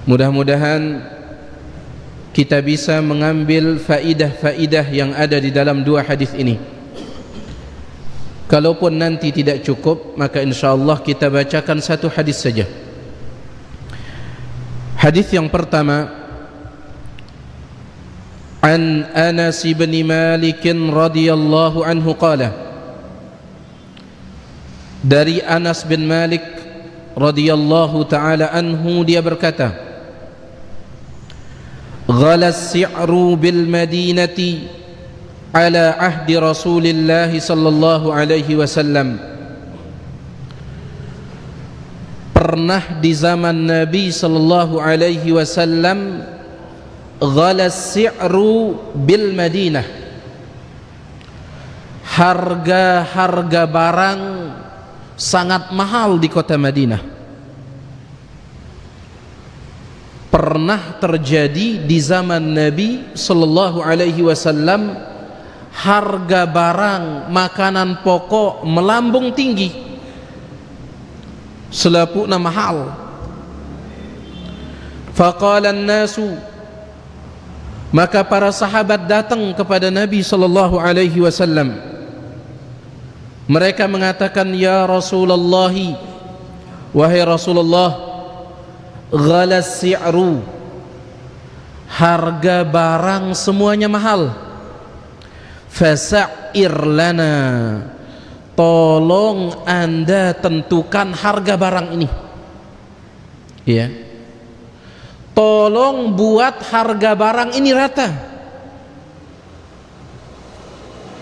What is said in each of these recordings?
Mudah-mudahan kita bisa mengambil faidah-faidah yang ada di dalam dua hadis ini. Kalaupun nanti tidak cukup, maka insyaallah kita bacakan satu hadis saja. Hadis yang pertama, an Anas bin Malik radhiyallahu anhu qala, dari Anas bin Malik radhiyallahu taala anhu dia berkata, ghala as-si'ru bil madinati ala ahdi Rasulillah sallallahu alaihi wasallam. Pernah di zaman Nabi sallallahu alaihi wasallam ghala as-si'ru bil Madinah, harga barang sangat mahal di kota Madinah. Pernah terjadi di zaman Nabi sallallahu alaihi wasallam, harga barang makanan pokok melambung tinggi, selapukna mahal. Faqala an-nasu, maka para sahabat datang kepada Nabi sallallahu alaihi wasallam. Mereka mengatakan, ya Rasulullah, wahai Rasulullah, ghala as-si'ru, harga barang semuanya mahal. Fasa'ir lana, tolong Anda tentukan harga barang ini. Ya, tolong buat harga barang ini rata,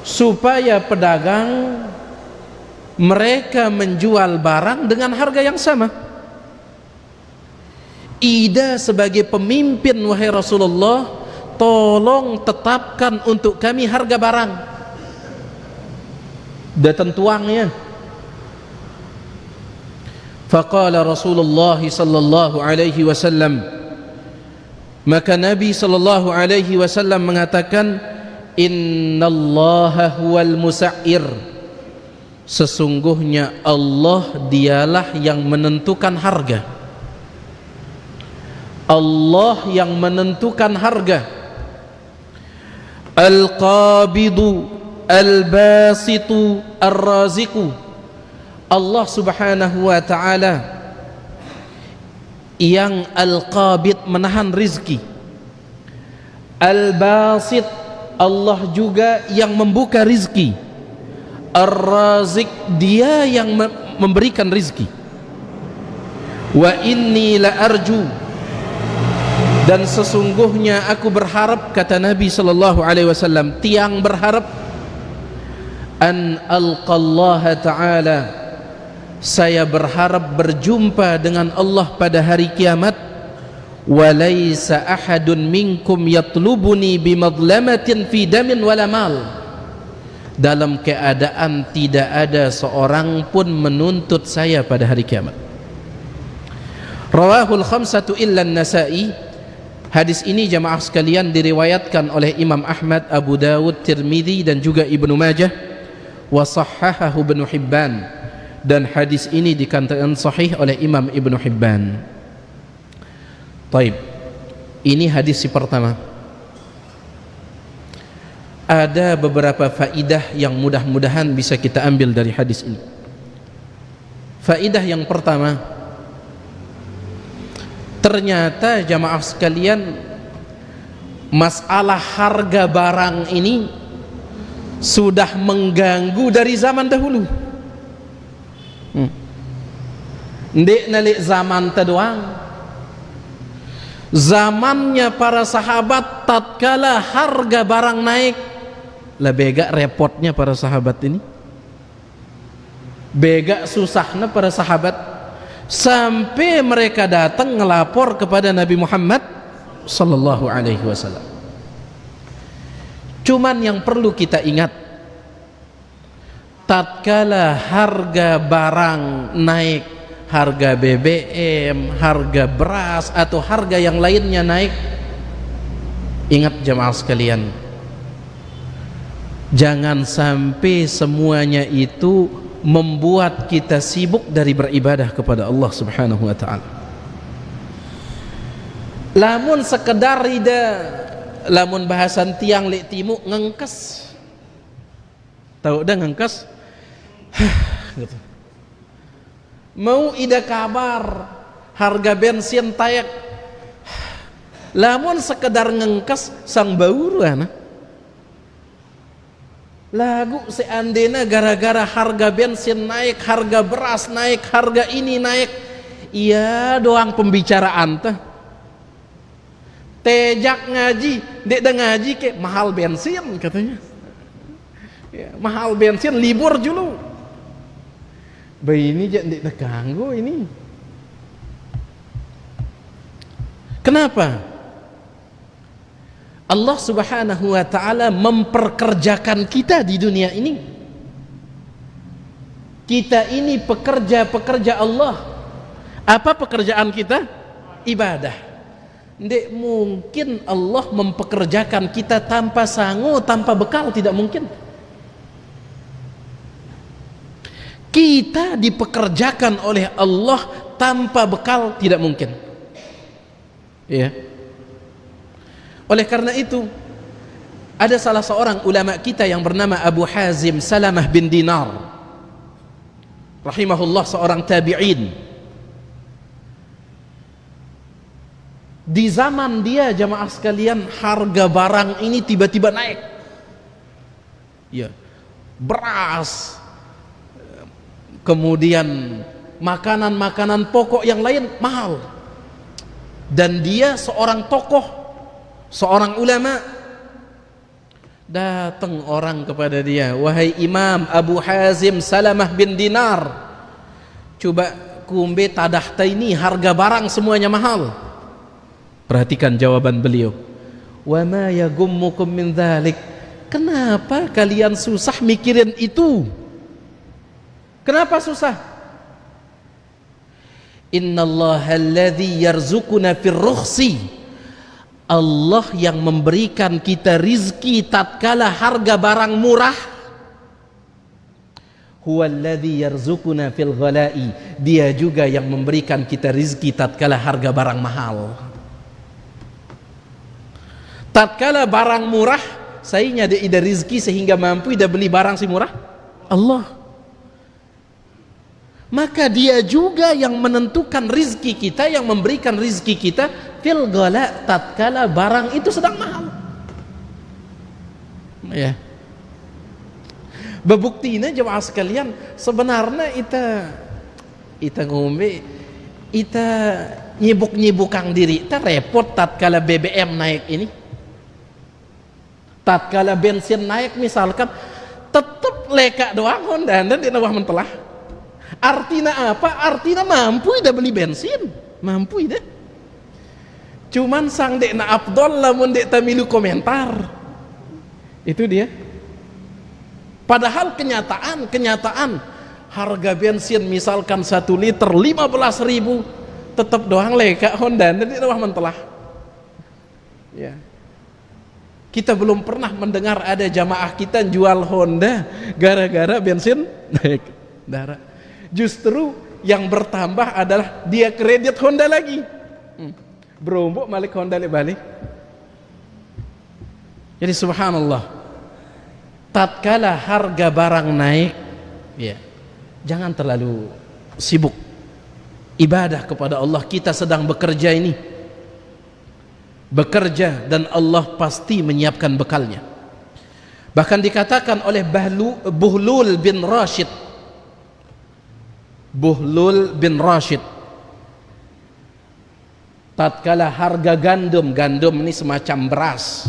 supaya pedagang mereka menjual barang dengan harga yang sama. Ida sebagai pemimpin, wahai Rasulullah, tolong tetapkan untuk kami harga barang, dah tentuannya. Faqala Rasulullah sallallahu alaihi wasallam, maka Nabi sallallahu alaihi wasallam mengatakan, innallaha huwal musa'ir, sesungguhnya Allah dialah yang menentukan harga. Allah yang menentukan harga. Al-qabidu al-basitu ar-raziku, Allah subhanahu wa ta'ala yang al-qabid, menahan rizki. Al-basit, Allah juga yang membuka rizki. Ar-razik, dia yang memberikan rizki. Wa inni la arju, dan sesungguhnya aku berharap, kata Nabi sallallahu alaihi wasallam, tiang berharap, an alqallaha ta'ala, saya berharap berjumpa dengan Allah pada hari kiamat. Walaysa ahadun minkum yatlubuni bimadlamatin fi damin wala mal, dalam keadaan tidak ada seorang pun menuntut saya pada hari kiamat. Rawahul khamsatu illa an-Nasa'i. Hadis ini jamaah sekalian diriwayatkan oleh Imam Ahmad, Abu Dawud, Tirmidzi dan juga Ibnu Majah, wa sahhahahu Ibnu Hibban, dan hadis ini dikatakan sahih oleh Imam Ibnu Hibban. Baik, ini hadis pertama. Ada beberapa faidah yang mudah-mudahan bisa kita ambil dari hadis ini. Faidah yang pertama, ternyata jamaah sekalian, masalah harga barang ini sudah mengganggu dari zaman dahulu. Ndek nalik zaman doang. Zamannya para sahabat, tatkala harga barang naik, lah bega repotnya para sahabat ini, bega susahnya para sahabat, sampai mereka datang ngelapor kepada Nabi Muhammad sallallahu alaihi wasallam. Cuman yang perlu kita ingat, tatkala harga barang naik, harga BBM, harga beras atau harga yang lainnya naik, ingat jamaah sekalian, jangan sampai semuanya itu membuat kita sibuk dari beribadah kepada Allah subhanahu wa ta'ala. Lamun sekedar ida, lamun bahasan tiang lek timu ngengkes, tahu dah ngengkes, gitu. Mau ida kabar harga bensin tayak, lamun sekedar ngengkes sang bauran. Lagu seandainya gara-gara harga bensin naik, harga beras naik, harga ini naik, iya doang pembicaraan teh. Tejak ngaji, dek dah ngaji ke mahal bensin katanya. Ya, mahal bensin libur dulu. Bayi ini jangan dek dah ganggu ini. Kenapa? Allah Subhanahu wa ta'ala memperkerjakan kita di dunia ini. Kita ini pekerja-pekerja Allah. Apa pekerjaan kita? Ibadah. Tidak mungkin Allah mempekerjakan kita tanpa sangu, tanpa bekal, tidak mungkin. Kita dipekerjakan oleh Allah tanpa bekal, tidak mungkin. Ya. Oleh karena itu, ada salah seorang ulama kita yang bernama Abu Hazim Salamah bin Dinar, rahimahullah, seorang tabi'in. Di zaman dia, jamaah sekalian, harga barang ini tiba-tiba naik. Ya, beras, kemudian makanan-makanan pokok yang lain mahal. Dan dia seorang tokoh, seorang ulama. Datang orang kepada dia, wahai Imam Abu Hazim Salamah bin Dinar, coba kumbe tadah ini harga barang semuanya mahal. Perhatikan jawaban beliau. Wa ma yagummukum min dzalik. Kenapa kalian susah mikirin itu? Kenapa susah? Innallaha alladzi yarzuquna fir rukhsi. Allah yang memberikan kita rizki tatkala harga barang murah. Huwallazi yarzuquna fil ghala'i. Dia juga yang memberikan kita rizki tatkala harga barang mahal. Tatkala barang murah, sayanya ada rizki sehingga mampu ida beli barang si murah Allah. Maka dia juga yang menentukan rizki kita, yang memberikan rizki kita fil ghala, tatkala barang itu sedang mahal. Ya. Bebuktinya jemaah sekalian, sebenarnya ita ngombe, ita nyibuk-nyibukang diri, ita repot tatkala BBM naik ini. Tatkala bensin naik misalkan, tetap leka doang Honda dan di bawah mentelah. Artinya apa? Artinya mampu ida beli bensin, mampu ida. Cuman sang dek na Abdul lamun dek tamilu komentar. Itu dia. Padahal kenyataan harga bensin misalkan 1 liter 15.000, tetap doang leka Honda dan di bawah mentelah. Ya. Kita belum pernah mendengar ada jamaah kita jual Honda gara-gara bensin naik darah. Justru yang bertambah adalah dia kredit Honda lagi. Berombok malik Honda balik. Jadi subhanallah, tatkala harga barang naik, ya, jangan terlalu sibuk ibadah kepada Allah. Kita sedang bekerja ini, bekerja, dan Allah pasti menyiapkan bekalnya. Bahkan dikatakan oleh Buhlul bin Rashid, Buhlul bin Rashid, tatkala harga gandum ini semacam beras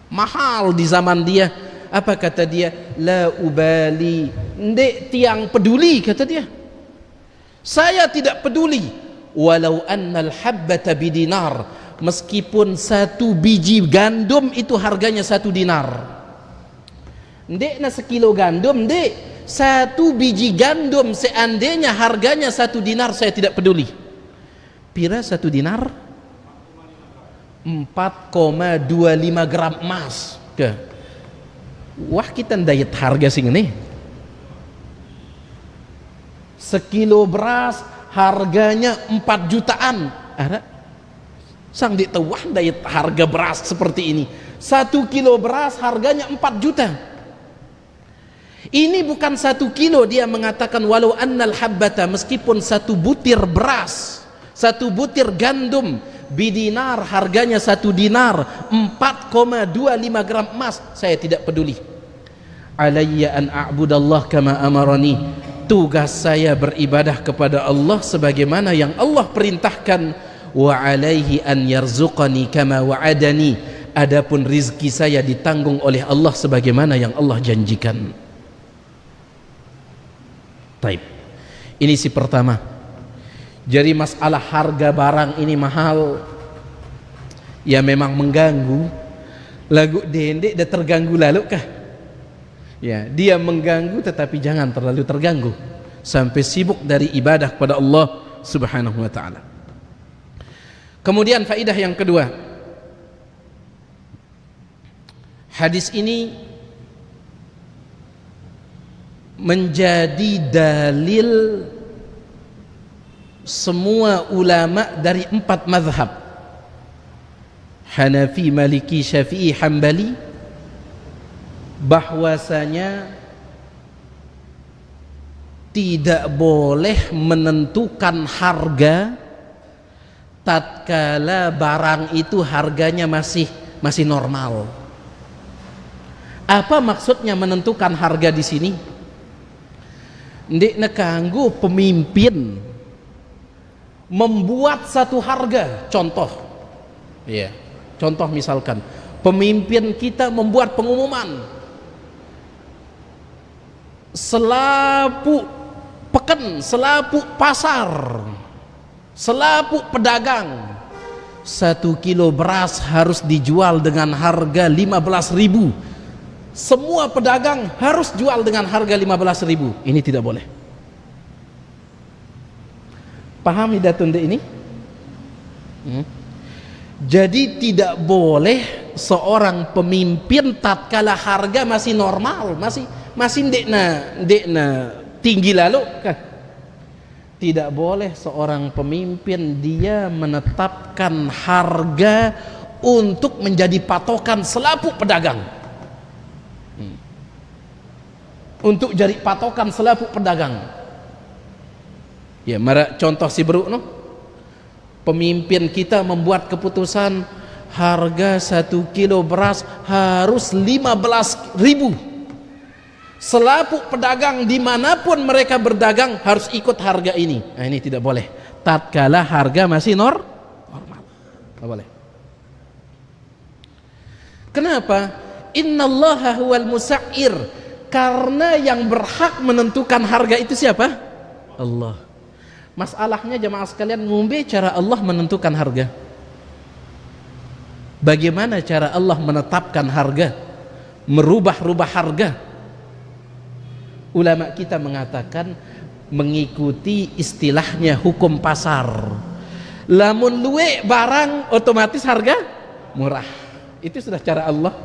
mahal di zaman dia, apa kata dia? La ubali, ndek tiang peduli, kata dia. Saya tidak peduli walau annal habbata bidinar, meskipun 1 biji gandum itu harganya 1 dinar. Ndek na sekilo gandum, ndek 1 biji gandum seandainya harganya 1 dinar, saya tidak peduli. Pira 1 dinar? 4,25 gram emas. Wah, kita ndayet harga sing ini. Sekilo beras harganya 4 jutaan. Ada sang dik tawah dari harga beras seperti ini. 1 kilo beras harganya 4 juta. Ini bukan 1 kilo, dia mengatakan walau annal habbata, meskipun 1 butir beras, 1 butir gandum bidinar, harganya 1 dinar, 4,25 gram emas, saya tidak peduli. Alayya an a'budallah kama amarani, tugas saya beribadah kepada Allah sebagaimana yang Allah perintahkan. Wa alaihi an yarzuqani kama wa'adani, adapun rizki saya ditanggung oleh Allah sebagaimana yang Allah janjikan. Taib. Ini si pertama. Jadi masalah harga barang ini mahal, ya memang mengganggu. Lagu dendek dah terganggu lalu kah? Ya, dia mengganggu tetapi jangan terlalu terganggu sampai sibuk dari ibadah kepada Allah Subhanahu wa taala. Kemudian faidah yang kedua, hadis ini menjadi dalil semua ulama dari 4 mazhab, Hanafi, Maliki, Syafi'i, Hambali, bahwasanya tidak boleh menentukan harga tatkala barang itu harganya masih normal. Apa maksudnya menentukan harga di sini? Ndik nekanggu pemimpin membuat satu harga. Contoh, ya, contoh misalkan pemimpin kita membuat pengumuman selapu peken, selapu pasar, selapu pedagang, 1 kilo beras harus dijual dengan harga 15.000. Semua pedagang harus jual dengan harga 15.000. Ini tidak boleh. Paham hidatun ini? Jadi tidak boleh seorang pemimpin tatkala harga masih normal, masih ndekna tinggi lalu kan? Tidak boleh seorang pemimpin dia menetapkan harga untuk menjadi patokan selapu pedagang. Untuk jadi patokan selapu pedagang. Ya, mara contoh si beruk no. Pemimpin kita membuat keputusan harga 1 kilo beras harus 15.000. Selapu pedagang dimanapun mereka berdagang harus ikut harga ini. Nah, ini tidak boleh. Tatkala harga masih normal, tidak boleh. Kenapa? Innallaha huwal musa'ir. Karena yang berhak menentukan harga itu siapa? Allah. Masalahnya jemaah sekalian, ngombe cara Allah menentukan harga. Bagaimana cara Allah menetapkan harga, merubah-rubah harga? Ulama kita mengatakan mengikuti istilahnya hukum pasar. Lamun luwe barang otomatis harga murah. Itu sudah cara Allah.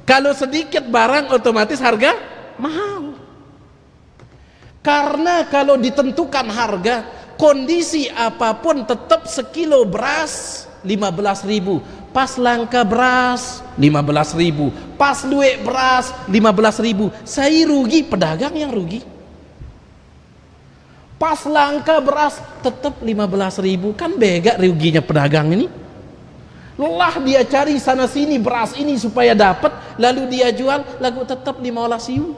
Kalau sedikit barang otomatis harga mahal. Karena kalau ditentukan harga, kondisi apapun tetap sekilo beras 15.000. Pas langka beras 15.000, pas luwe beras 15.000. Saya rugi, pedagang yang rugi. Pas langka beras tetap 15.000, kan bega ruginya pedagang ini. Lelah dia cari sana sini beras ini supaya dapat, lalu dia jual, lalu tetap 15.000.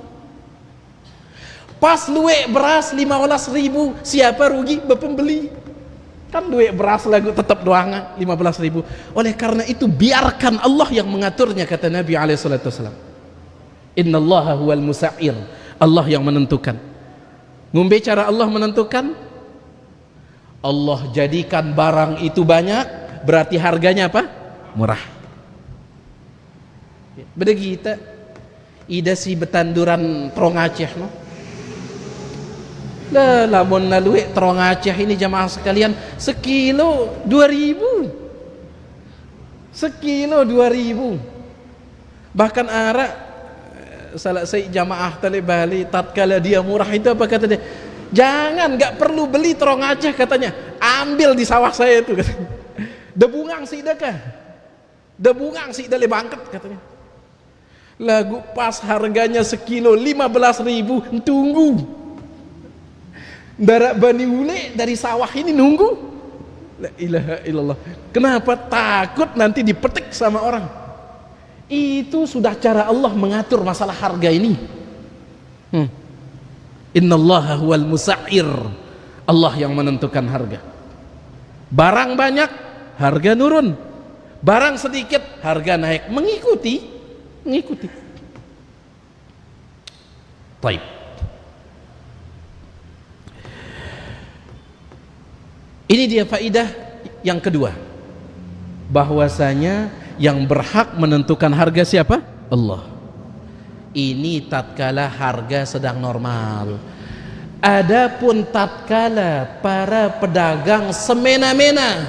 Pas luwe beras 15.000, siapa rugi? Pembeli. Kan duit beras lagu tetap doang 15.000. Oleh karena itu biarkan Allah yang mengaturnya, kata Nabi SAW. Innallaha huwal musa'ir. Allah yang menentukan. Ngombe cara Allah menentukan? Allah jadikan barang itu banyak, berarti harganya apa? Murah. Beda kita ida si betanduran Trong Aceh no. Lah lamun naluwe Trong Aceh ini jamaah sekalian sekilo 2.000. Sekilo 2.000. Bahkan ara salah saya jamaah tali Bali tatkala dia murah itu apa kata dia? Jangan, nggak perlu beli Trong Aceh katanya. Ambil di sawah saya itu katanya. Debungang si kah? Debungang si le bangket katanya. Lagu pas harganya sekilo 15.000, tunggu. Darat Bani Ule dari sawah ini nunggu. La ilaha illallah. Kenapa? Takut nanti dipetik sama orang. Itu sudah cara Allah mengatur masalah harga ini. Innallaha huwal musa'ir. Allah yang menentukan harga. Barang banyak, harga nurun. Barang sedikit, harga naik. Mengikuti. Baik. Ini dia faidah yang kedua, bahwasanya yang berhak menentukan harga siapa? Allah. Ini tatkala harga sedang normal. Adapun tatkala para pedagang semena-mena,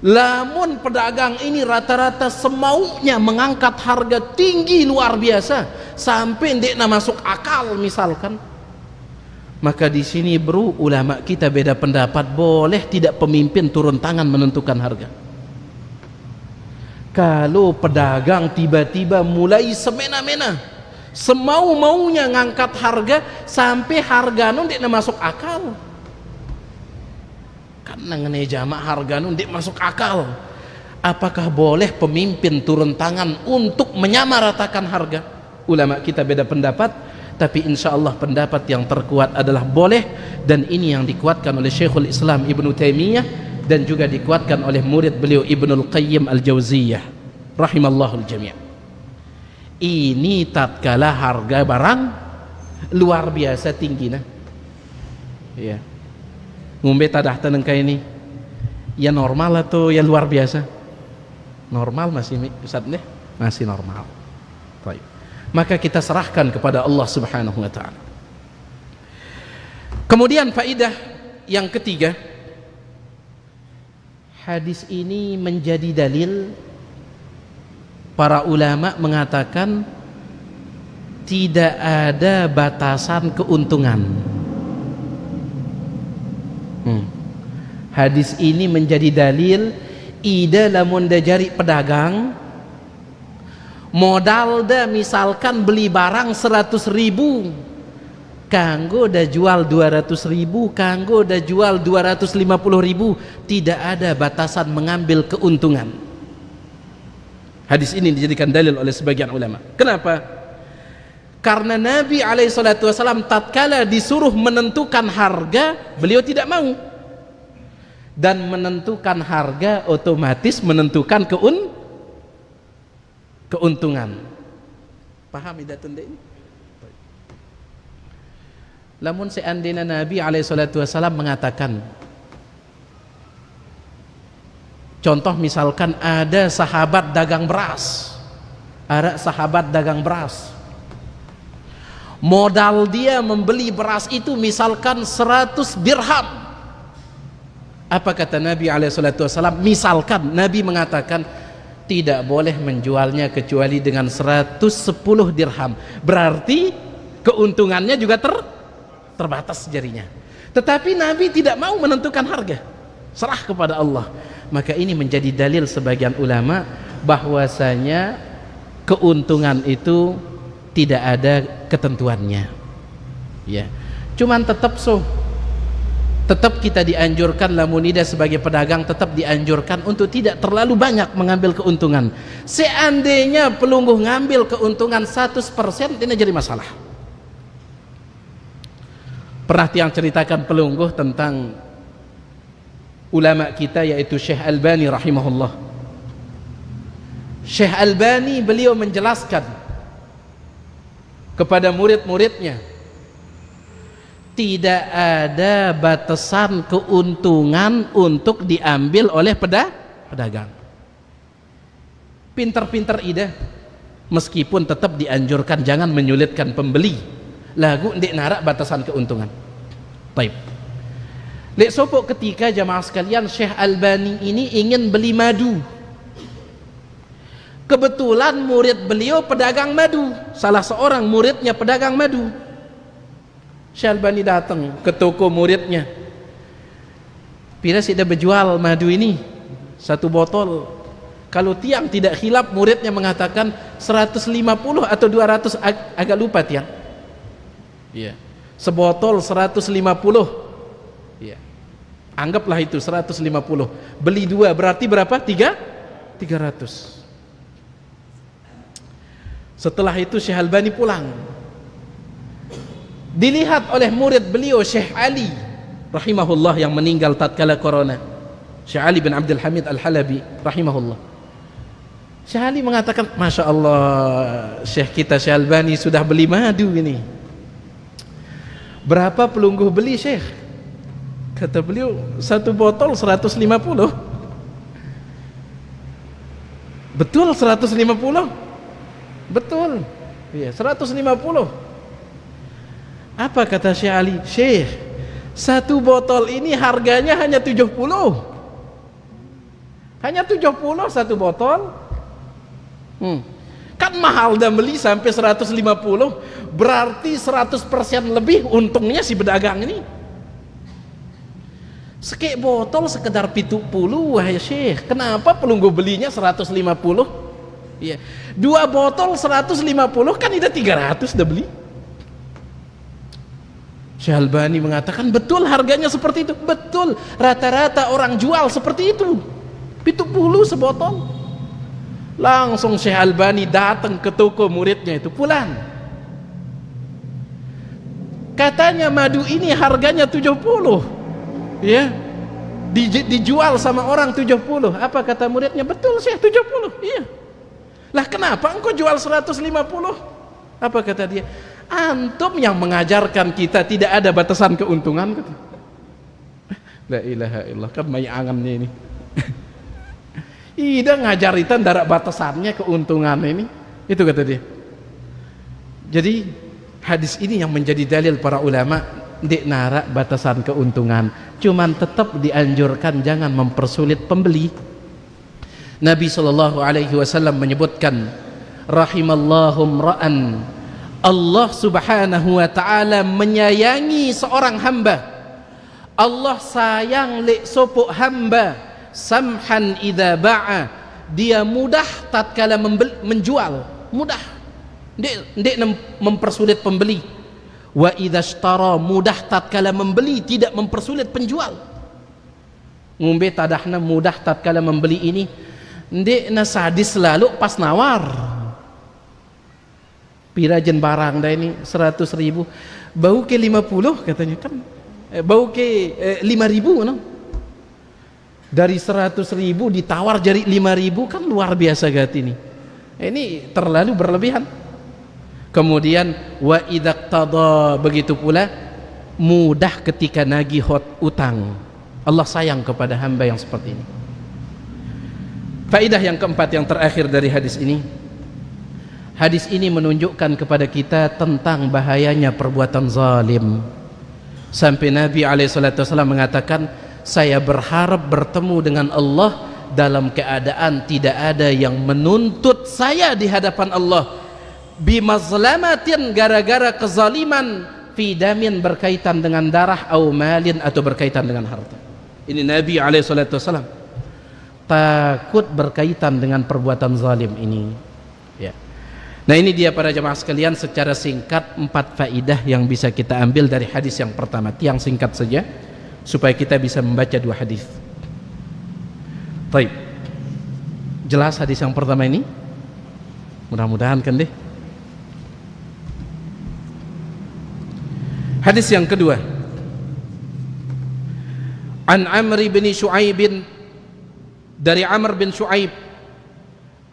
lamun pedagang ini rata-rata semaunya mengangkat harga tinggi luar biasa sampai ndekna masuk akal misalkan, maka di sini bro, ulama kita beda pendapat. Boleh tidak pemimpin turun tangan menentukan harga? Kalau pedagang tiba-tiba mulai semena-mena, semau-maunya ngangkat harga sampai harga nun ndekna masuk akal, karena ngene jamaah harga nun ndek masuk akal, apakah boleh pemimpin turun tangan untuk menyamaratakan harga? Ulama kita beda pendapat, tapi insya Allah pendapat yang terkuat adalah boleh, dan ini yang dikuatkan oleh Syekhul Islam Ibnu Taimiyah dan juga dikuatkan oleh murid beliau Ibnul Qayyim Al-Jauziyah rahimallahul jami'. Ini tatkala harga barang luar biasa tinggi nah. Ya. Ngombe tadah teneng kayak ini. Ya normal atau ya luar biasa? Normal masih Ustaz deh, masih normal. Baik. Maka kita serahkan kepada Allah Subhanahu wa taala. Kemudian faidah yang ketiga, hadis ini menjadi dalil para ulama mengatakan tidak ada batasan keuntungan. Hadis ini menjadi dalil ida lamun da jari pedagang modal da misalkan beli barang 100.000, kanggo da jual 200.000, kanggo da jual 250.000, tidak ada batasan mengambil keuntungan. Hadis ini dijadikan dalil oleh sebagian ulama. Kenapa? Karena Nabi SAW tatkala disuruh menentukan harga, beliau tidak mau, dan menentukan harga otomatis menentukan keuntungan. Paham idatun ini? Lamun seandainya Nabi SAW mengatakan, contoh misalkan ada sahabat dagang beras, modal dia membeli beras itu misalkan 100 dirham. Apa kata Nabi SAW? Misalkan Nabi mengatakan tidak boleh menjualnya kecuali dengan 110 dirham, berarti keuntungannya juga terbatas jarinya. Tetapi Nabi tidak mau menentukan harga, serah kepada Allah. Maka ini menjadi dalil sebagian ulama bahwasanya keuntungan itu tidak ada ketentuannya. Ya, cuman tetap kita dianjurkan, lamunida sebagai pedagang tetap dianjurkan untuk tidak terlalu banyak mengambil keuntungan. Seandainya pelungguh ngambil keuntungan 100%, ini jadi masalah. Pernah tiang ceritakan pelungguh tentang ulama kita, yaitu Syekh Albani rahimahullah. Syekh Albani beliau menjelaskan kepada murid-muridnya, tidak ada batasan keuntungan untuk diambil oleh pedagang. Pinter-pinter ida, meskipun tetap dianjurkan jangan menyulitkan pembeli, lagu ndik narak batasan keuntungan. Baik. Lek sopo ketika jamaah sekalian Syekh Albani ini ingin beli madu. Kebetulan murid beliau pedagang madu, salah seorang muridnya pedagang madu. Syekh Albani datang ke toko muridnya. Pira sudah berjual madu ini? Satu botol, kalau tiang tidak khilaf, muridnya mengatakan 150 atau 200, agak lupa tiang. Iya. Sebotol 150. Iya. Anggaplah itu 150. Beli 2 berarti berapa? 300. Setelah itu Syekh Albani pulang. Dilihat oleh murid beliau Syekh Ali rahimahullah yang meninggal tatkala corona. Syekh Ali bin Abdul Hamid Al-Halabi rahimahullah. Syekh Ali mengatakan, Masya Allah, Syekh kita Syekh Albani sudah beli madu ini. Berapa pelungguh beli Syekh? Kata beliau, satu botol 150. Betul 150? Betul. Iya, 150. Apa kata Syekh Ali? Syekh, satu botol ini harganya hanya 70. Hanya 70 satu botol. Kan mahal dan beli sampai 150, berarti 100% lebih untungnya si pedagang ini. Sekek botol sekedar 70, wahai Syekh, kenapa pelunggu belinya 150? Iya. 2 botol 150 kan udah 300 udah beli. Syekh Albani mengatakan betul harganya seperti itu. Betul, rata-rata orang jual seperti itu, 70 sebotol. Langsung Syekh Albani datang ke toko muridnya itu, pulang. Katanya madu ini harganya 70, ya, dijual sama orang 70. Apa kata muridnya? Betul Syekh, 70. Iya. Lah kenapa engkau jual 150? Apa kata dia? Antum yang mengajarkan kita tidak ada batasan keuntungan. La ilaha illallah, kan mayangannya ini. Ida ngajaritan darak batasannya keuntungan ini. Itu kata dia. Jadi hadis ini yang menjadi dalil para ulama, di narak batasan keuntungan, cuman tetap dianjurkan jangan mempersulit pembeli. Nabi SAW menyebutkan, rahimallahum ra'an, Allah subhanahu wa ta'ala menyayangi seorang hamba. Allah sayang lek sopok hamba, samhan idza ba'a, dia mudah tatkala menjual, mudah, ndek mempersulit pembeli. Wa idza ishtara, mudah tatkala membeli, tidak mempersulit penjual. Ngombe tadahna mudah tatkala membeli ini, ndek na sadis lalu pas nawar. Pirajen barang dah ini 100.000, bau ke 50 katanya kan, bau ke 5.000 no? Dari 100.000 ditawar jadi 5.000, kan luar biasa gat ini. Ini terlalu berlebihan. Kemudian wa idzaqtada, begitu pula mudah ketika nagih utang. Allah sayang kepada hamba yang seperti ini. Faedah yang keempat, yang terakhir dari hadis ini. Hadis ini menunjukkan kepada kita tentang bahayanya perbuatan zalim. Sampai Nabi SAW mengatakan, saya berharap bertemu dengan Allah dalam keadaan tidak ada yang menuntut saya di hadapan Allah bimazlamatin, gara-gara kezaliman, fidamin, berkaitan dengan darah, au malin, atau berkaitan dengan harta. Ini Nabi SAW takut berkaitan dengan perbuatan zalim ini, ya. Nah, ini dia para jemaah sekalian, secara singkat 4 faidah yang bisa kita ambil dari hadis yang pertama. Yang singkat saja supaya kita bisa membaca 2 hadis. Baik, jelas hadis yang pertama ini? Mudah-mudahan kan deh. Hadis yang kedua, an Amr bin Shu'aib, dari Amr bin Shu'aib,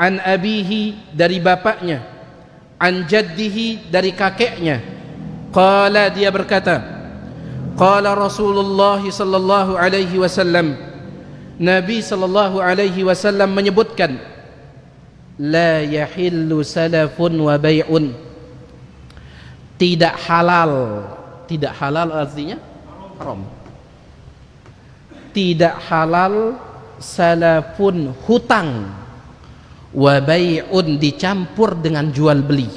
an abihi, dari bapaknya, an jaddihi, dari kakeknya, qala, dia berkata, qala Rasulullah sallallahu alaihi wasallam, Nabi sallallahu alaihi wasallam menyebutkan, la yahillu salafun wa bai'un, tidak halal. Tidak halal artinya haram. Tidak halal salafun, hutang, wa bai'un, dicampur dengan jual beli.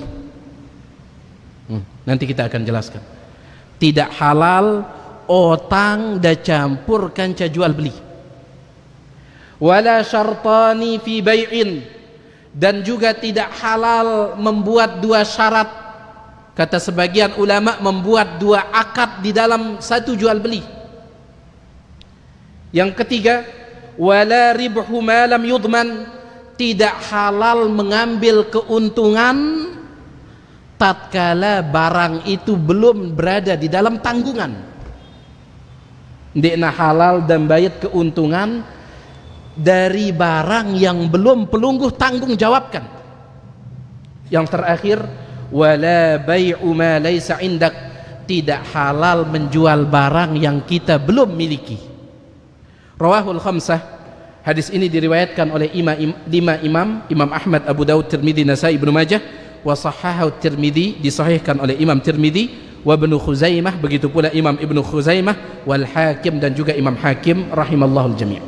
Nanti kita akan jelaskan. Tidak halal otang da campur kanca jual beli. wala syartani fi bai'in, dan juga tidak halal membuat dua syarat. Kata sebagian ulama, membuat dua akad di dalam satu jual beli. Yang ketiga, wala ribhu ma lam yudman, tidak halal mengambil keuntungan tatkala barang itu belum berada di dalam tanggungan. Ndekna halal dan bayat keuntungan dari barang yang belum pelungguh tanggung jawabkan. Yang terakhir, wala bai'u ma laysa indak, tidak halal menjual barang yang kita belum miliki. Rawahul khamsah, hadis ini diriwayatkan oleh lima imam Ahmad, Abu Dawud, Tirmidzi, Nasai, Ibnu Majah, wa sahahahu Tirmidzi, disahihkan oleh Imam Tirmidzi, wa Ibnu Khuzaimah, begitu pula Imam Ibnu Khuzaimah, wal Hakim, dan juga Imam Hakim rahimallahul jami'.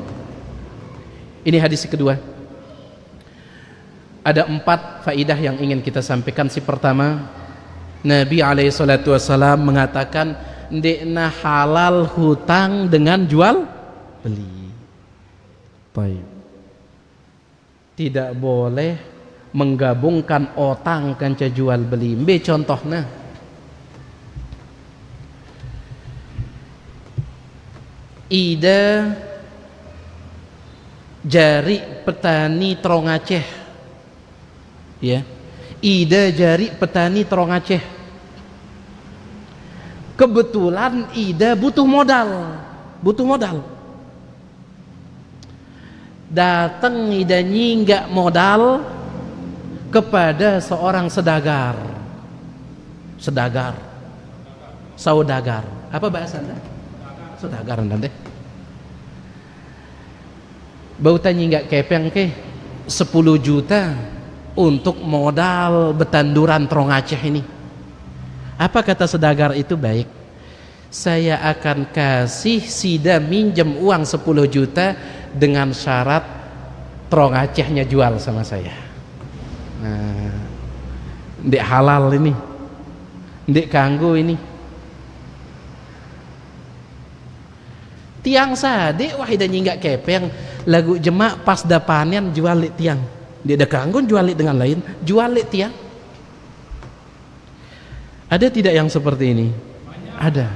Ini hadis kedua. Ada 4 faidah yang ingin kita sampaikan. Si pertama, Nabi alaihi salatu wassalam mengatakan ndekna halal hutang dengan jual beli. Baik. Tidak boleh menggabungkan utang kanca jual beli. Mbe contohna, ida jari petani Trong Aceh, ya, ida jari petani Trong Aceh. Kebetulan ida butuh modal. Datang ida nyinggak modal kepada seorang saudagar. Apa bahasa Anda? Saudagar nanti. Bautan nyinggak kepeng ke 10 juta untuk modal betanduran Trong Aceh ini. Apa kata saudagar itu? Baik, saya akan kasih sida minjem uang 10 juta dengan syarat Trong Acehnya jual sama saya. Nah, ndek halal ini, ndek kanggo ini. Tiang sade wahida nyinggak kepeng lagu jemak pas da panen jual li tiang. Dia da kanggo jual li dengan lain, jual li tiang. Ada tidak yang seperti ini? Ada.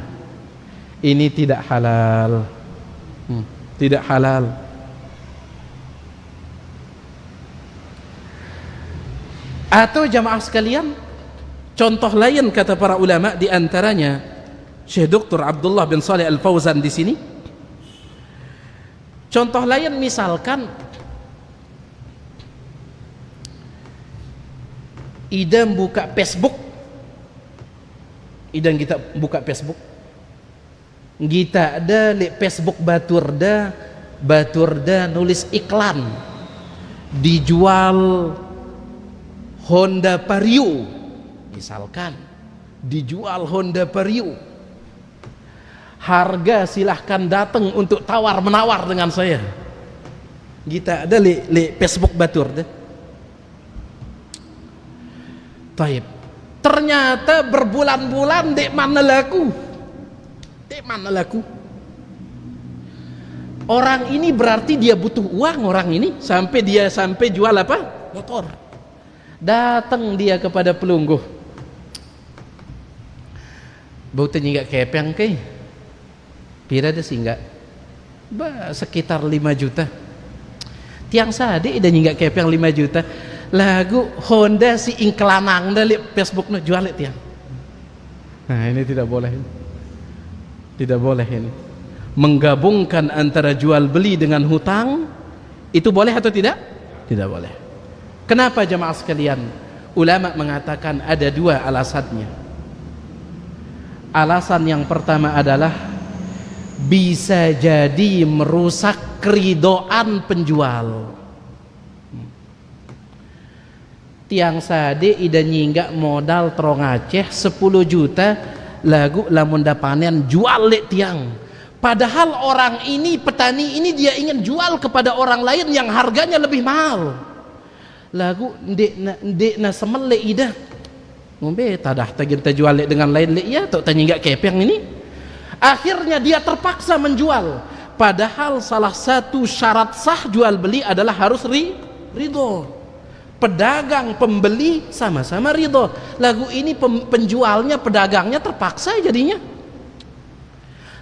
Ini tidak halal. Tidak halal. Atau jamaah sekalian, contoh lain kata para ulama, di antaranya Syekh Dr. Abdullah bin Shalih Al-Fauzan di sini. Contoh lain misalkan idam buka Facebook, idam kita buka Facebook, kita ada di Facebook baturda nulis iklan dijual Honda Vario, misalkan dijual Honda Vario, harga silahkan datang untuk tawar menawar dengan saya. Kita ada li Facebook batur deh. Taib. Ternyata berbulan-bulan dek mana laku. Orang ini berarti dia butuh uang, orang ini sampai jual apa? Motor. Datang dia kepada pelungguh. Bau tanya kepeng ke? Pira ada singgah? Sekitar 5 juta. Tiang sade ida nyinggak kepeng 5 juta. Lagu Honda si ingkelanang dari Facebook no jual tiang. Nah, ini tidak boleh. Tidak boleh ini. Menggabungkan antara jual beli dengan hutang itu boleh atau tidak? Tidak boleh. Kenapa jemaah sekalian? Ulama mengatakan ada 2 alasannya. Alasan yang pertama adalah bisa jadi merusak keridoan penjual. Tiang sade ida nyinggak modal Trong Aceh 10 juta lagu lamun da panen jual le tiang. Padahal orang ini, petani ini, dia ingin jual kepada orang lain yang harganya lebih mahal. Lagu ndek na semel le ida ngombe tadah tagin ta jual le dengan lain le ya tok tanya enggak kepeng ini. Akhirnya dia terpaksa menjual, Padahal salah satu syarat sah jual beli adalah harus ridho. Pedagang pembeli sama-sama ridho. Lagu ini penjualnya pedagangnya terpaksa jadinya.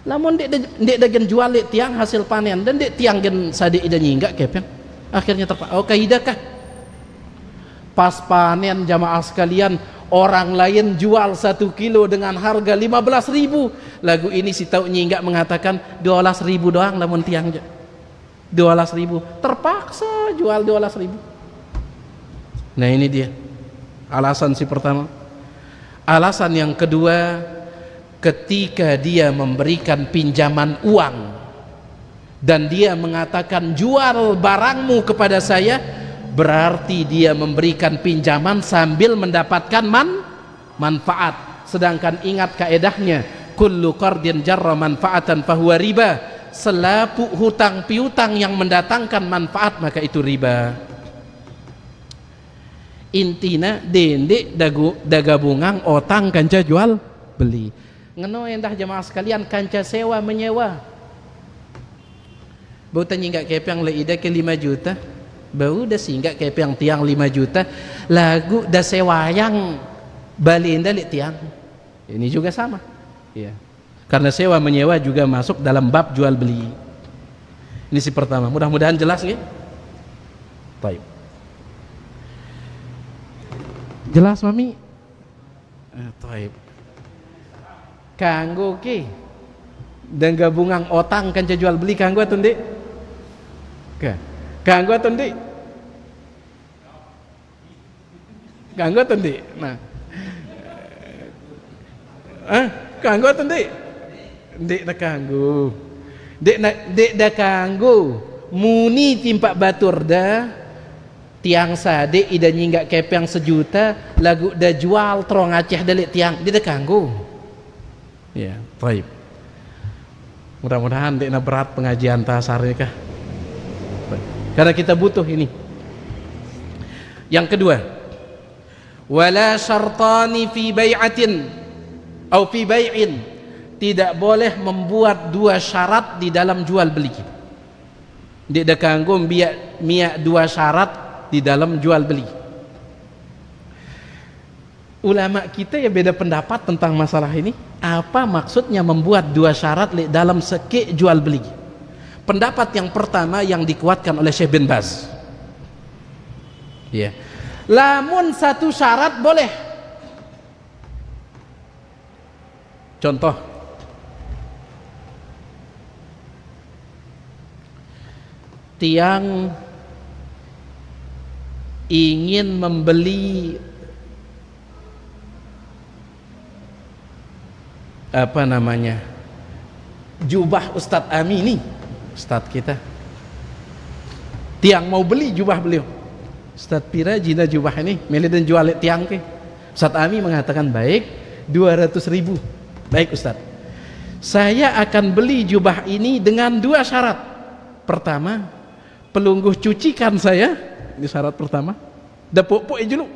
Lamun dek dagen jual dek tiang hasil panen dan dek tiang gen sade ida nyingga kepeng. Akhirnya terpaksa. Oh kaidah kah? Pas panen jamaah sekalian, orang lain jual 1 kilo dengan harga 15.000. Lagu ini si tau nyingga mengatakan 12.000 doang namun tiang 12.000. Terpaksa jual 12.000. Nah ini dia alasan si pertama. Alasan yang kedua, ketika dia memberikan pinjaman uang dan dia mengatakan jual barangmu kepada saya, berarti dia memberikan pinjaman sambil mendapatkan manfaat. Sedangkan ingat kaedahnya, kullu qardin jarra manfaatan fahuwa riba. Selapu hutang piutang yang mendatangkan manfaat maka itu riba. Intina dendek dagabungang otang kanca jual beli. Ngeno endah jemaah sekalian, kanca sewa menyewa. Bau tanya enggak kepeng leida ke 5 juta. Bau dah singgah kepeng tiang 5 juta. Lagu dah sewayang balinda li tiang. Ini juga sama. Ya. Karena sewa menyewa juga masuk dalam bab jual beli. Ini si pertama. Mudah-mudahan jelas nggih. Baik. Jelas mami? Baik. Kanggo ke dan gabungan otang kan jual beli kanggo atun dik? Kanggo atun dik? Kanggo atun dik? Nah. Kanggo atun dik? Dik dah kanggo. Dik dah kanggo. Muni timpak batur dah. Tiang sade ida nyinggak kepeng 1 juta, lagu dah jual terong Aceh dalik tiang, dia dah kanggo. Ya, baik. Mudah-mudahan dek berat pengajian tasarnya kah? Karena kita butuh ini. Yang kedua, wala syartani fi bai'atin atau fi bai'in. Tidak boleh membuat 2 syarat di dalam jual beli. Dek dah kanggo miak 2 syarat di dalam jual beli. Ulama kita ya beda pendapat tentang masalah ini. Apa maksudnya membuat 2 syarat dalam seke jual beli? Pendapat yang pertama yang dikuatkan oleh Syekh bin Baz. Ya. Lamun 1 syarat boleh. Contoh. Tiang ingin membeli apa namanya jubah Ustadz Amini, Ustadz kita. Tiang mau beli jubah beliau. Ustadz pira jina jubah ini milih dan jual tiang ke. Ustadz Ami mengatakan baik 200.000. Baik Ustadz, saya akan beli jubah ini dengan 2 syarat. Pertama, pelungguh cucikan saya. Ini syarat pertama. Dapuk-puk dulu.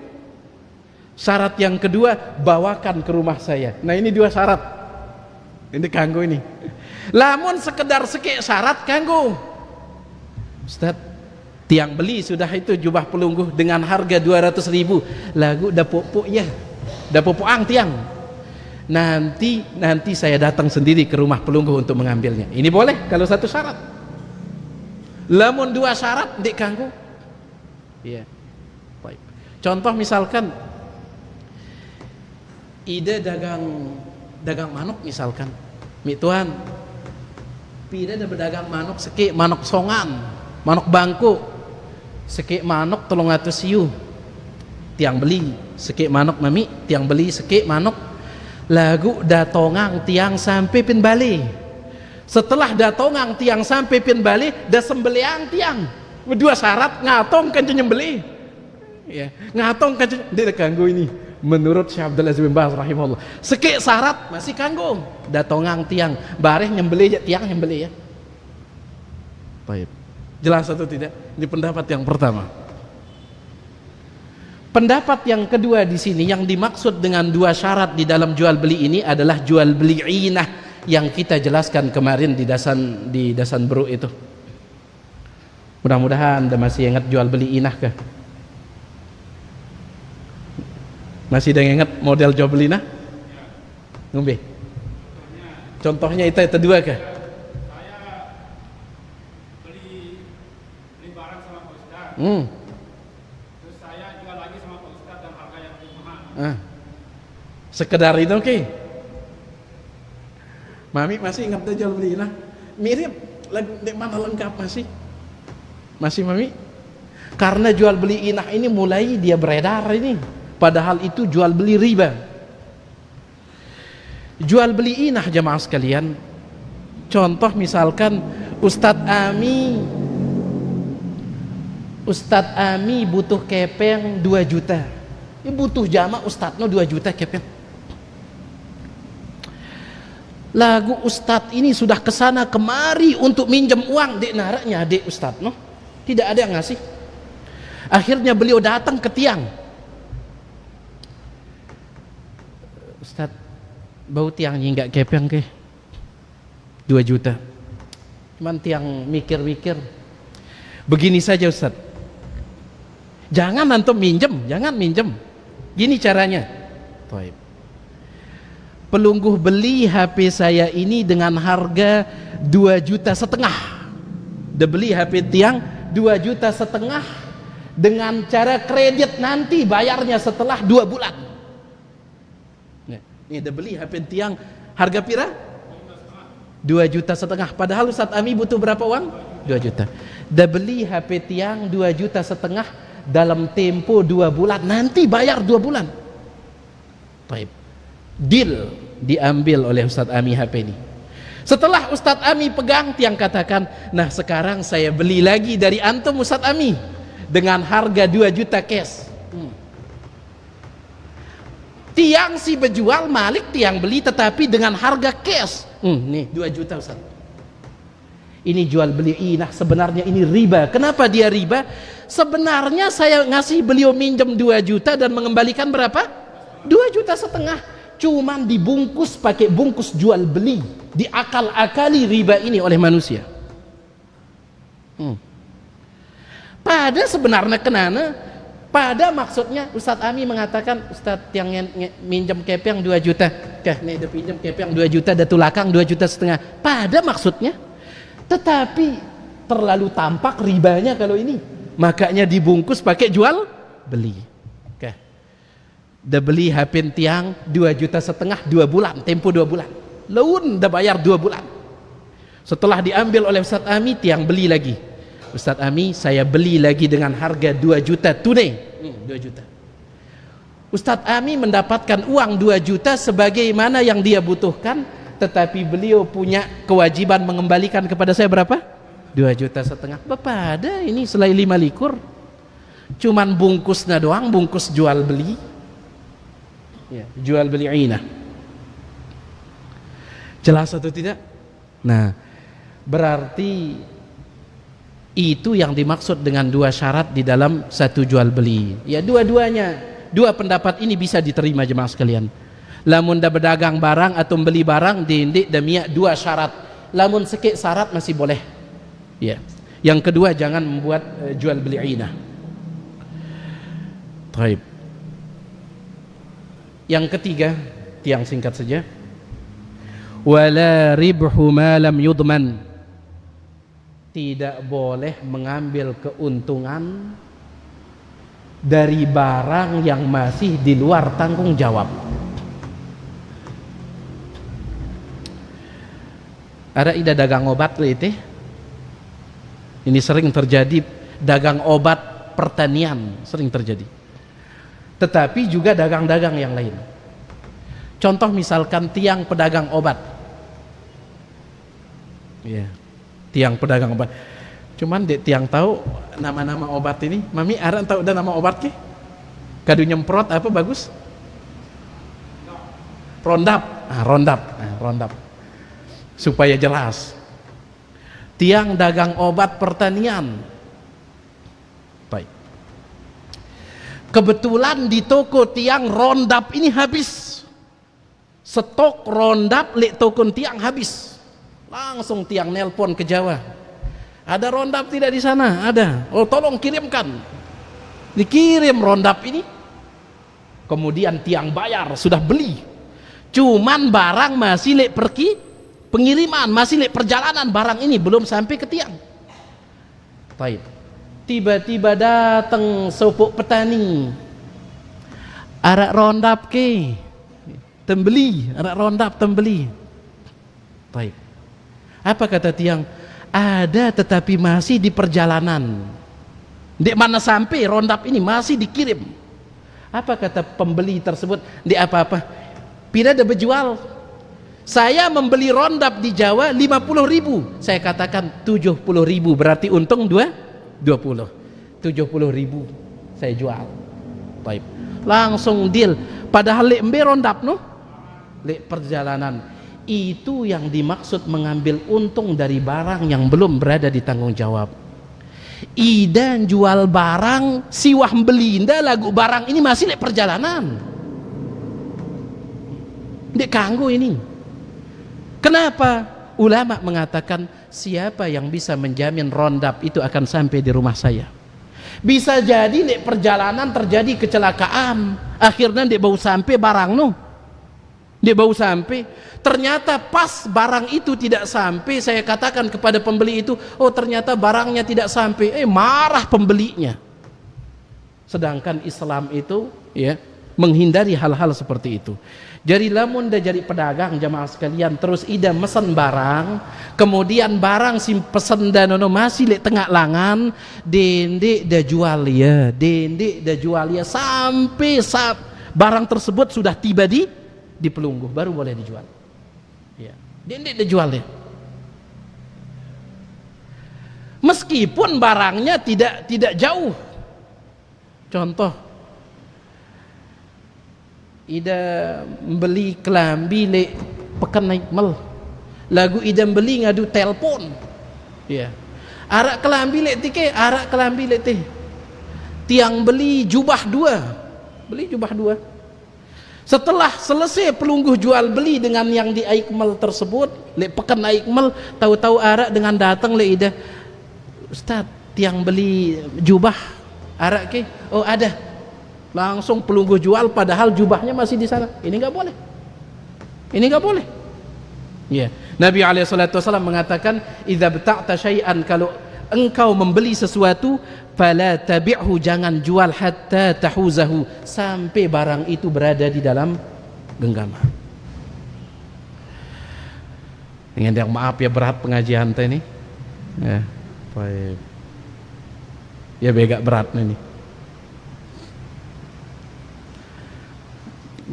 Syarat yang kedua, bawakan ke rumah saya. Nah ini 2 syarat. Ini kanggo ini. Lamun sekedar seke syarat kanggo. Ustaz, tiang beli sudah itu jubah pelungguh dengan harga 200.000. Lagu dapuk-puk ya. Dapuk-puk ang tiang. Nanti saya datang sendiri ke rumah pelungguh untuk mengambilnya. Ini boleh kalau 1 syarat. Lamun 2 syarat dek kanggo. Iya. Baik. Contoh misalkan ide dagang manuk misalkan. Mi tuan. Ide ada berdagang manuk seke manuk songan, manuk bangku. Seke manuk 300 siu. Tiang beli seke manuk mami, tiang beli seke manuk. Lagu datongang tiang sampai pin bali. Setelah datongang tiang sampai pin bali, dah sembeliang tiang. 2 syarat ngatong kan nyembeli. Ya, ngatong kan dia kanggo ini. Menurut Syekh Abdul Aziz bin Baz rahimahullah. Seke syarat masih kanggo. Datongang tiang, bareh nyembeli tiang nyembeli ya. Baik. Jelas atau tidak? Ini pendapat yang pertama. Pendapat yang kedua di sini yang dimaksud dengan 2 syarat di dalam jual beli ini adalah jual beli inah yang kita jelaskan kemarin di dasan bro itu. Mudah-mudahan Anda masih ingat jual beli inah kah? Masih ada yang ingat model jual beli inah? Ngombe. Contohnya itu dua kah? Saya beli barang sama Pak Ustaz. Terus saya jual lagi sama Pak Ustaz dan harga yang lebih mahal. Sekedar itu oke. Mami masih ingat jual beli inah? Mirip lagu mana lengkap masih? Masih Mami? Karena jual beli inah ini mulai dia beredar ini. Padahal itu jual beli riba. Jual beli inah jamaah sekalian. Contoh misalkan Ustadz Ami butuh kepeng 2 juta. Ini butuh jamaah Ustadznya 2 juta kepeng. Lagu Ustadz ini sudah kesana kemari untuk minjem uang. Dek naraknya dek Ustadznya. Tidak ada yang ngasih. Akhirnya beliau datang ke tiang. Ustadz, bau tiangnya nggak kepeng ke 2 juta. Cuman tiang mikir-mikir. Begini saja Ustadz. Jangan antum minjem, jangan minjem. Gini caranya. Baik. Pelungguh beli HP saya ini dengan harga 2,5 juta. Dia beli HP tiang 2,5 juta dengan cara kredit, nanti bayarnya setelah 2 bulan. Ini dia beli HP tiang harga pira? 2,5 juta. Padahal Ustadz Ami butuh berapa uang? 2 juta. Dia beli HP tiang 2,5 juta dalam tempo 2 bulan, nanti bayar 2 bulan. Baik. Deal diambil oleh Ustadz Ami HP ini. Setelah Ustadz Ami pegang, tiang katakan, nah sekarang saya beli lagi dari antum Ustadz Ami dengan harga 2 juta cash. Tiang si berjual, Malik tiang beli, tetapi dengan harga cash. Nih 2 juta Ustadz. Ini jual beli inah, sebenarnya ini riba. Kenapa dia riba? Sebenarnya saya ngasih beliau minjem 2 juta dan mengembalikan berapa? 2,5 juta. Cuman dibungkus pakai bungkus jual beli. Diakal-akali riba ini oleh manusia. Pada sebenarnya kenana? Pada maksudnya Ustadz Ami mengatakan, Ustadz yang minjem kepeng 2 juta. Kah, nih dia pinjam kepeng 2 juta, ada tulakang 2,5 juta. Pada maksudnya. Tetapi terlalu tampak ribanya kalau ini. Makanya dibungkus pakai jual beli. Kah. Dia beli HP tiang 2,5 juta 2 bulan, tempo 2 bulan. Laun dah bayar 2 bulan. Setelah diambil oleh Ustadz Ami, tiang beli lagi. Ustadz Ami, saya beli lagi dengan harga 2 juta tunai. 2 juta. Ustadz Ami mendapatkan uang 2 juta sebagaimana yang dia butuhkan, tetapi beliau punya kewajiban mengembalikan kepada saya berapa? 2,5 juta. Bapak ada ini selain 5 likur. Cuman bungkusnya doang, bungkus jual beli. Ya, jual beli inah. Jelas atau tidak? Nah, berarti itu yang dimaksud dengan 2 syarat di dalam satu jual beli. Ya, dua-duanya, 2 pendapat ini bisa diterima jemaah sekalian. Lamun dah berdagang barang atau beli barang dindik demi 2 syarat. Lamun sikit syarat masih boleh. Ya. Yang kedua, jangan membuat jual beli inah. Baik. Yang ketiga, tiang singkat saja. Wala ribhu ma lam yudman. Tidak boleh mengambil keuntungan dari barang yang masih di luar tanggung jawab. Ada ida dagang obat loh itu. Ini sering terjadi, dagang obat pertanian sering terjadi. Tetapi juga dagang-dagang yang lain. Contoh misalkan tiang pedagang obat. Ya, tiang pedagang obat. Cuman tiang tahu nama-nama obat ini. Mami ada tahu dah nama obat ke? Kadu nyemprot apa bagus? Rondap. Rondap. Supaya jelas. Tiang dagang obat pertanian. Baik. Kebetulan di toko tiang Rondap ini habis. stok rondap lek tokon tiang habis, langsung tiang nelpon ke Jawa, ada rondap tidak di sana? Ada. Oh tolong kirimkan. Dikirim rondap ini, kemudian tiang bayar, sudah beli, cuman barang masih lek pergi pengiriman, masih lek perjalanan, barang ini belum sampai ke tiang. Baik. Tiba-tiba datang sopok petani, arak rondap ke tembeli, arak rondap tembeli. Baik. Apa kata tiang? Ada tetapi masih di perjalanan. Di mana sampai rondap ini masih dikirim. Apa kata pembeli tersebut? Di apa-apa? Pira ada berjual. Saya membeli rondap di Jawa 50.000. Saya katakan 70.000, berarti untung 20. 70.000 saya jual. Baik. Langsung deal. Padahal lek embe rondap no, lek perjalanan. Itu yang dimaksud mengambil untung dari barang yang belum berada di tanggung jawab. Idan jual barang siwah beli nda lagu barang ini masih lek perjalanan. Dek kanggo ini. Kenapa? Ulama mengatakan siapa yang bisa menjamin rondap itu akan sampai di rumah saya. Bisa jadi lek perjalanan terjadi kecelakaan, akhirnya dia bau sampai barang no, dia bau sampai, ternyata pas barang itu tidak sampai, saya katakan kepada pembeli itu, oh ternyata barangnya tidak sampai, marah pembelinya. Sedangkan Islam itu ya menghindari hal-hal seperti itu. Jadi lamun dah jadi pedagang jamaah sekalian, terus ida mesen barang, kemudian barang sim pesen danono masih lek tengah langan, dendek dah jual ya, dendek dah jual ya sampai barang tersebut sudah tiba di Pelungguh baru boleh dijual. Ya, dendek dah jual ya. Meskipun barangnya tidak jauh. Contoh, ida beli kelambi lek pekan naik mel, lagu ida beli ngadu telpon, ya, arak kelambi lek tike, arak kelambi lek teh, tiang beli jubah dua, setelah selesai Pelungguh jual beli dengan yang di Aikmal tersebut, lek pekan Aikmal, tahu-tahu arak dengan datang lek ida, Ustaz tiang beli jubah arak ke, oh ada. Langsung Pelungguh jual padahal jubahnya masih di sana. Ini enggak boleh. Ini enggak boleh. Ya. Nabi SAW mengatakan, "Idza bta'ta syai'an," kalau engkau membeli sesuatu, fala tabi'hu, jangan jual hatta tahuzahu, sampai barang itu berada di dalam genggaman. Dengan yang maaf ya, berat pengajian teh ini. Ya, baik. Ya bega berat ini.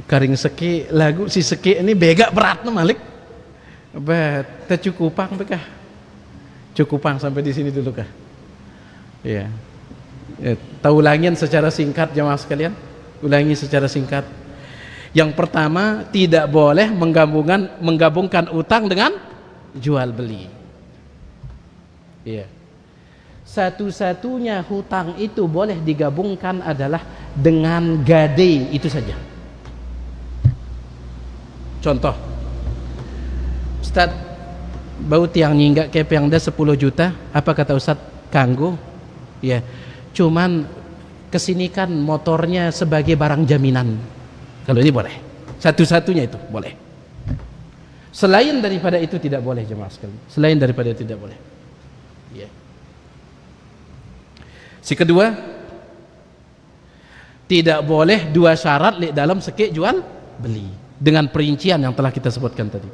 Karing seki lagu si seki ini bega berat no Malik. Tercukupang bekah. Cukupang sampai di sini dulu kah? Ya. Tahu ulangin secara singkat jemaah sekalian. Ulangi secara singkat. Yang pertama, tidak boleh menggabungkan utang dengan jual beli. Iya. Satu-satunya hutang itu boleh digabungkan adalah dengan gade, itu saja. Contoh, Ustaz, bau tiang nyinggak kepe yang ada 10 juta, apa kata Ustaz? Kanggo, ya, cuman kesini kan motornya sebagai barang jaminan. Kalau ini boleh, satu-satunya itu boleh. Selain daripada itu tidak boleh jemaah sekalian. Selain daripada itu tidak boleh. Ya. Si kedua, tidak boleh dua syarat dalam sekek jual beli. Dengan perincian yang telah kita sebutkan tadi.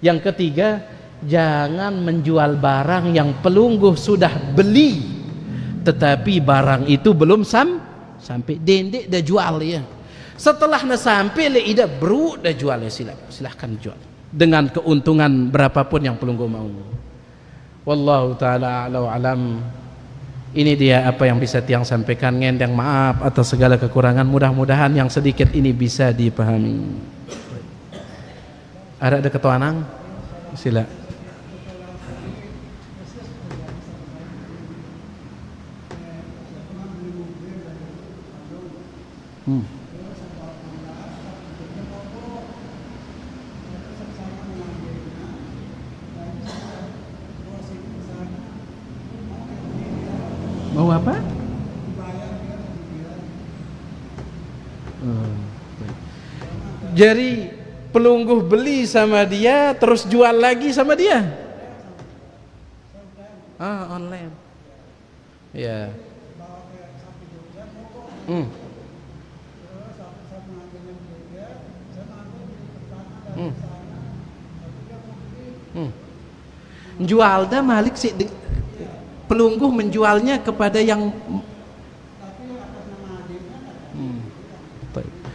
Yang ketiga, jangan menjual barang yang Pelungguh sudah beli tetapi barang itu belum sampai, dendek dah jual ya. Setelah na sampai le ida bro dah jual ya, silahkan jual dengan keuntungan berapapun yang Pelungguh mau. Wallahu taala alam. Ini dia apa yang bisa tiang sampaikan. Ngendang maaf atas segala kekurangan, mudah-mudahan yang sedikit ini bisa dipahami. Ada ketua nang? Sila. Mau apa? Jadi pelungguh beli sama dia terus jual lagi sama dia. Online. Ya. Jual dah Malik sih, pelungguh menjualnya kepada yang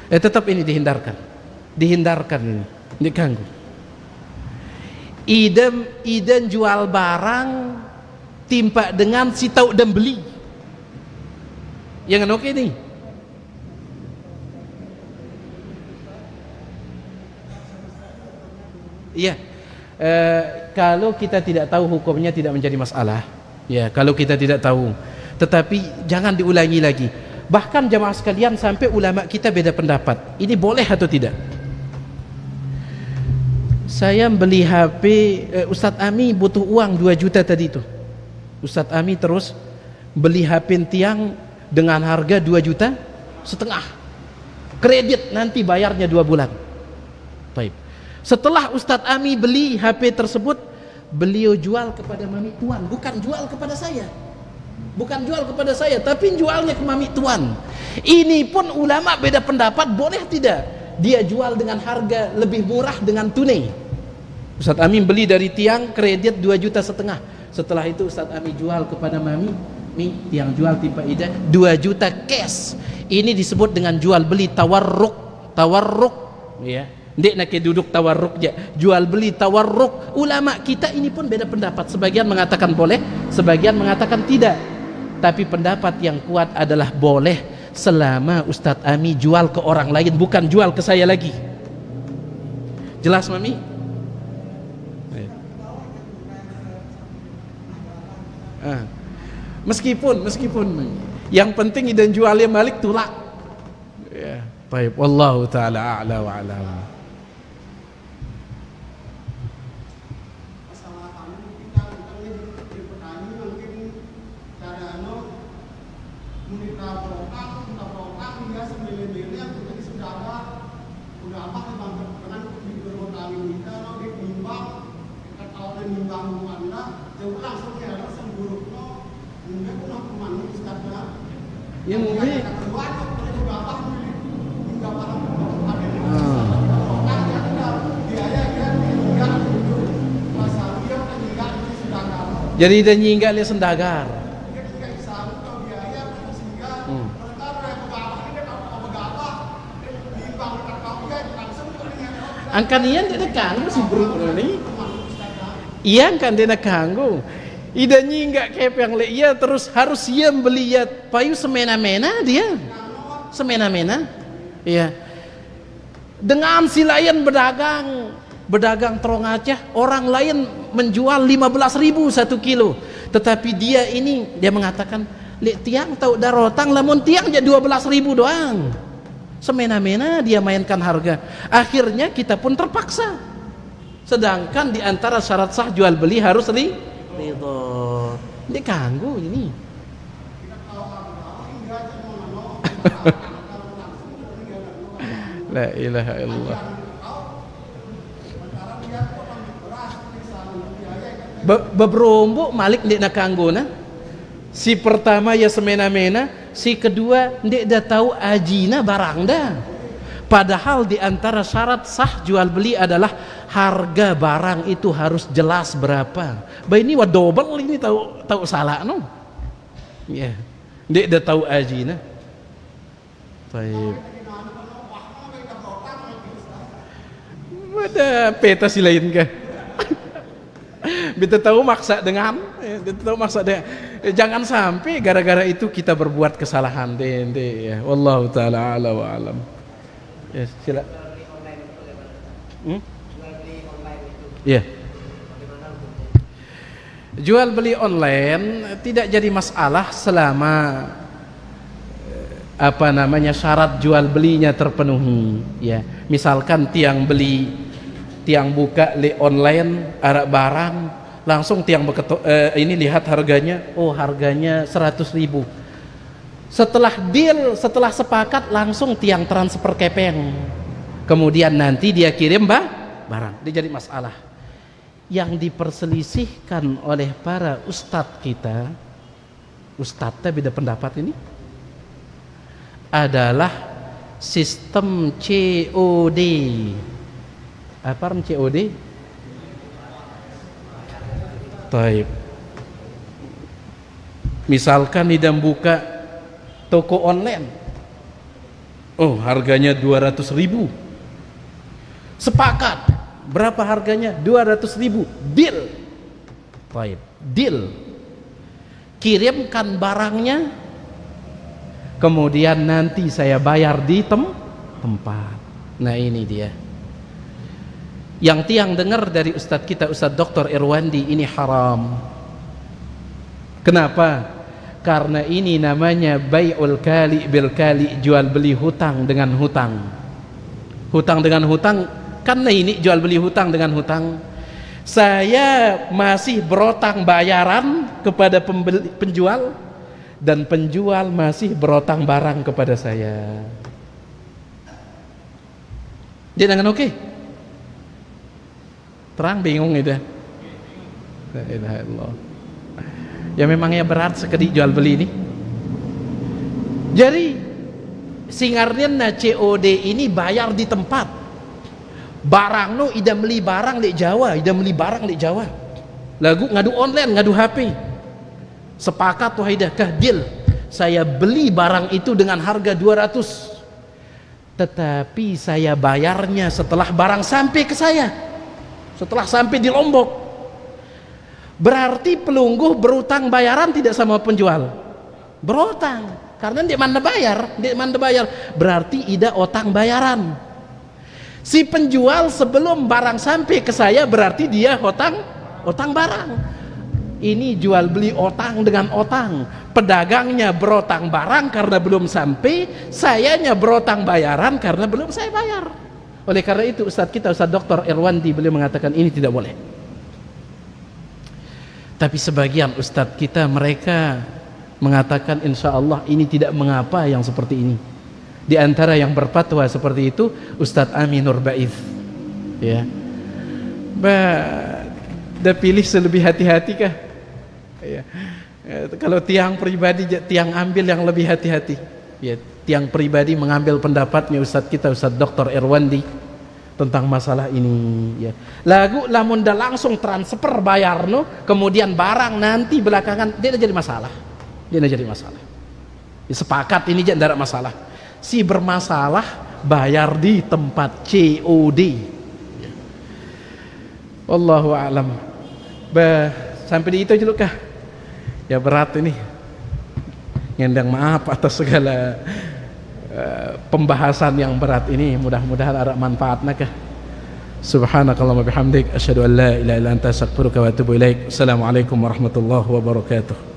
tetap ini dihindarkan ini, diganggu. Iden jual barang timpa dengan si tahu dan beli, yang oke nih. Iya. Kalau kita tidak tahu hukumnya tidak menjadi masalah. Ya, kalau kita tidak tahu. Tetapi jangan diulangi lagi. Bahkan jamaah sekalian, sampai ulama kita beda pendapat. Ini boleh atau tidak? Saya beli HP, Ustadz Ami butuh uang 2 juta tadi itu. Ustadz Ami terus beli HP tiang dengan harga 2,5 juta. Kredit nanti bayarnya 2 bulan. Baik. Setelah Ustadz Ami beli HP tersebut, beliau jual kepada Mami Tuan, bukan jual kepada saya. Bukan jual kepada saya, tapi jualnya ke Mami Tuan. Ini pun ulama beda pendapat, boleh tidak dia jual dengan harga lebih murah dengan tunai. Ustadz Ami beli dari tiang, kredit 2,5 juta. Setelah itu Ustadz Ami jual kepada Mami, nih tiang jual timpa Ida 2 juta cash. Ini disebut dengan jual beli tawarruk, ya. Dek nak duduk tawarruk je, jual beli tawarruk. Ulama kita ini pun beda pendapat. Sebagian mengatakan boleh, sebagian mengatakan tidak. Tapi pendapat yang kuat adalah boleh selama Ustadz Ami jual ke orang lain, bukan jual ke saya lagi. Jelas Mami? Meskipun yang penting dan jualnya Malik tulak. Ya, baik. Wallahu taala a'la wa a'lam. Yang mungkin jadi dia nyinggal dia sendagar. Angkan iyan dia kanggo si bro ini. Iya kan dia kanggo. Ida nyinggak kep yang le iya terus harus ia beli ya payu semena-mena dia. Semena-mena. Iya. Dengan si lain berdagang terong Aceh, orang lain menjual 15.000 1 kilo. Tetapi dia mengatakan, "Lek tiang tahu darotang lamun tiang aja 12.000 doang." Semena-mena dia mainkan harga. Akhirnya kita pun terpaksa. Sedangkan di antara syarat sah jual beli harus ridho. Dia ganggu ini. La ilaha illallah. Beberombo Malik ndek nak kanggona. Si pertama ya semena-mena, si kedua ndek dah tahu ajina barang dah. Padahal di antara syarat sah jual beli adalah harga barang itu harus jelas berapa. Bah ini wah double ini tahu salah no. Ya. Ndek dah tahu ajina. Baik. Ada peta si lain kah? Beta tahu maksa dengan, jangan sampai gara-gara itu kita berbuat kesalahan deh ya. Wallahu taala ala wa alam. Ya, sila. Ya. Jual beli online tidak jadi masalah selama syarat jual belinya terpenuhi ya. Misalkan tiang buka li online arak barang langsung tiang ini lihat harganya, oh harganya 100.000. Setelah deal, setelah sepakat, langsung tiang transfer kepeng. Kemudian nanti dia kirim barang. Dia jadi masalah. Yang diperselisihkan oleh para ustadz kita, ustadznya beda pendapat ini, adalah sistem COD. Apa COD? Taib. Misalkan idam buka toko online, oh harganya 200.000, sepakat berapa harganya? 200.000, deal. Taib, deal. Kirimkan barangnya, kemudian nanti saya bayar di tempat. Nah ini dia yang tiang dengar dari ustadz kita, Ustadz Dr. Irwandi, ini haram. Kenapa? Karena ini namanya bai'ul kali bil kali, jual beli hutang dengan hutang. Hutang dengan hutang, karena ini jual beli hutang dengan hutang. Saya masih berotang bayaran kepada penjual, dan penjual masih berotang barang kepada saya. Jangan oke? Terang bingung itu. La ilaha illallah. Ya memangnya berat sekali jual beli ini. Jadi singarnya COD ini bayar di tempat. Barang no ida beli barang di Jawa, ida beli barang di Jawa. Lagu ngadu online, ngadu HP. Sepakat wahai dah kah deal. Saya beli barang itu dengan harga 200. Tetapi saya bayarnya setelah barang sampai ke saya. Setelah sampai di Lombok. Berarti pelungguh berutang bayaran tidak sama penjual? Berutang, karena dia mana bayar, berarti ida otang bayaran. Si penjual sebelum barang sampai ke saya berarti dia otang barang. Ini jual beli otang dengan otang. Pedagangnya berotang barang karena belum sampai, sayanya berotang bayaran karena belum saya bayar. Oleh karena itu Ustadz kita, Ustadz Dr. Irwandi, beliau mengatakan ini tidak boleh. Tapi sebagian Ustadz kita mereka mengatakan insya Allah ini tidak mengapa yang seperti ini. Di antara yang berfatwa seperti itu Ustadz Aminur Baith. Ya, dah pilih selebih hati-hati kah? Ya. Kalau tiang pribadi, tiang ambil yang lebih hati-hati. Ya, tiang pribadi mengambil pendapatnya Ustadz kita, Ustadz Dr. Irwandi tentang masalah ini. Ya. Lagu lamun dah langsung transfer bayar no, kemudian barang nanti belakangan dia jadi masalah. Dia jadi masalah. Ya, sepakat ini jadi tidak masalah. Si bermasalah bayar di tempat COD. Ya. Wallahu a'lam. Sampai di itu dulu kah? Ya berat ini. Ngendang maaf atas segala pembahasan yang berat ini, mudah-mudahan ada manfaatnya kah. Subhanakallahumma bihamdik asyhadu an la ilaha illa anta astaghfiruka wa atubu ilaik. Assalamualaikum warahmatullahi wabarakatuh.